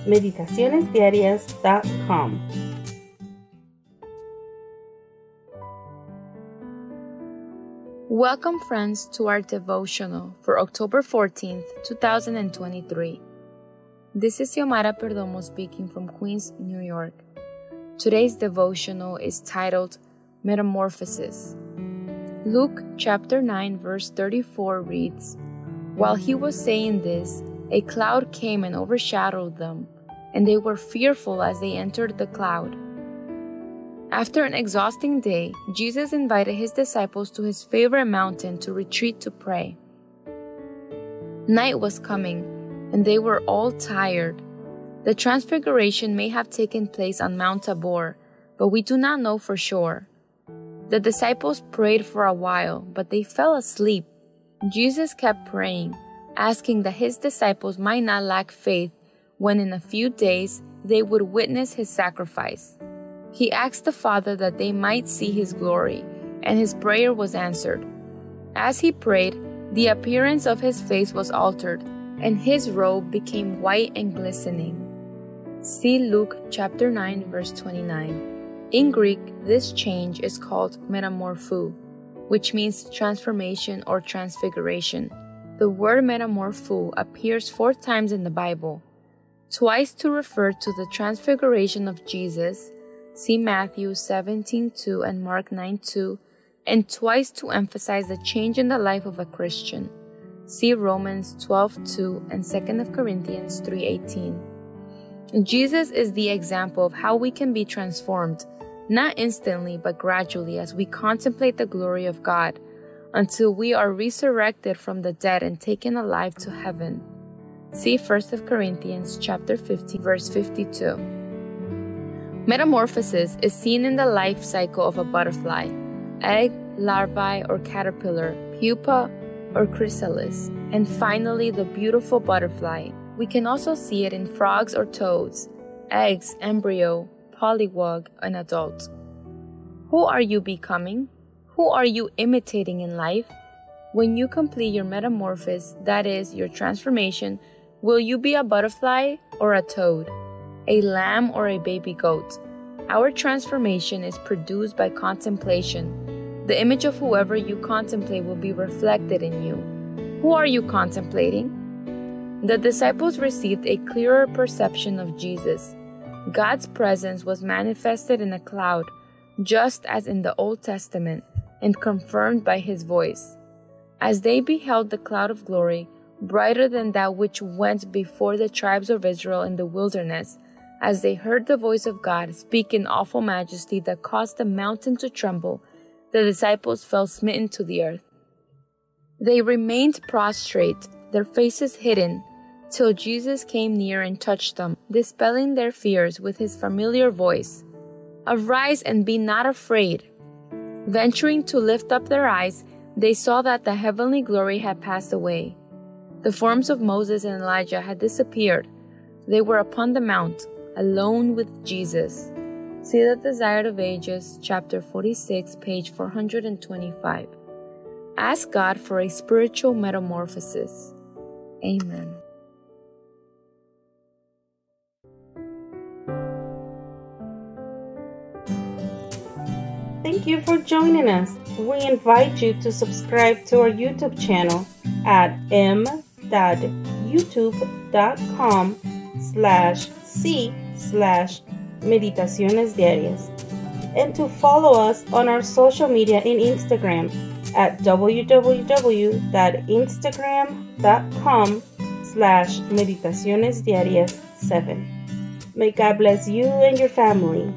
meditacionesdiarias.com. Welcome, friends, to our devotional for October 14th, 2023. This is Xiomara Perdomo speaking from Queens, New York. Today's devotional is titled Metamorphosis. Luke chapter 9 verse 34 reads, "While he was saying this, a cloud came and overshadowed them, and they were fearful as they entered the cloud." After an exhausting day, Jesus invited his disciples to his favorite mountain to retreat to pray. Night was coming, and they were all tired. The transfiguration may have taken place on Mount Tabor, but we do not know for sure. The disciples prayed for a while, but they fell asleep. Jesus kept praying, asking that his disciples might not lack faith when in a few days they would witness his sacrifice. He asked the Father that they might see his glory, and his prayer was answered. As he prayed, the appearance of his face was altered, and his robe became white and glistening. See Luke chapter 9 verse 29. In Greek, this change is called metamorpho, which means transformation or transfiguration. The word metamorpho appears 4 times in the Bible, twice to refer to the transfiguration of Jesus, see Matthew 17:2 and Mark 9:2, and twice to emphasize the change in the life of a Christian. See Romans 12:2 and 2 Corinthians 3:18. Jesus is the example of how we can be transformed, not instantly but gradually as we contemplate the glory of God, until we are resurrected from the dead and taken alive to heaven. See 1 Corinthians chapter 15 verse 52. Metamorphosis is seen in the life cycle of a butterfly: egg, larvae or caterpillar, pupa or chrysalis, and finally the beautiful butterfly. We can also see it in frogs or toads, eggs, embryo, polywog, and adult. Who are you becoming? Who are you imitating in life? When you complete your metamorphosis, that is, your transformation, will you be a butterfly or a toad, a lamb or a baby goat? Our transformation is produced by contemplation. The image of whoever you contemplate will be reflected in you. Who are you contemplating? The disciples received a clearer perception of Jesus. God's presence was manifested in a cloud, just as in the Old Testament, and confirmed by his voice. As they beheld the cloud of glory, brighter than that which went before the tribes of Israel in the wilderness, as they heard the voice of God speak in awful majesty that caused the mountain to tremble, the disciples fell smitten to the earth. They remained prostrate, their faces hidden, till Jesus came near and touched them, dispelling their fears with his familiar voice. "Arise and be not afraid." Venturing to lift up their eyes, they saw that the heavenly glory had passed away. The forms of Moses and Elijah had disappeared. They were upon the mount, alone with Jesus. See the Desire of Ages, chapter 46, page 425. Ask God for a spiritual metamorphosis. Amen. Thank you for joining us. We invite you to subscribe to our YouTube channel at m.youtube.com/c/Meditaciones Diarias, and to follow us on our social media in Instagram at www.instagram.com/meditacionesdiarias7. May God bless you and your family.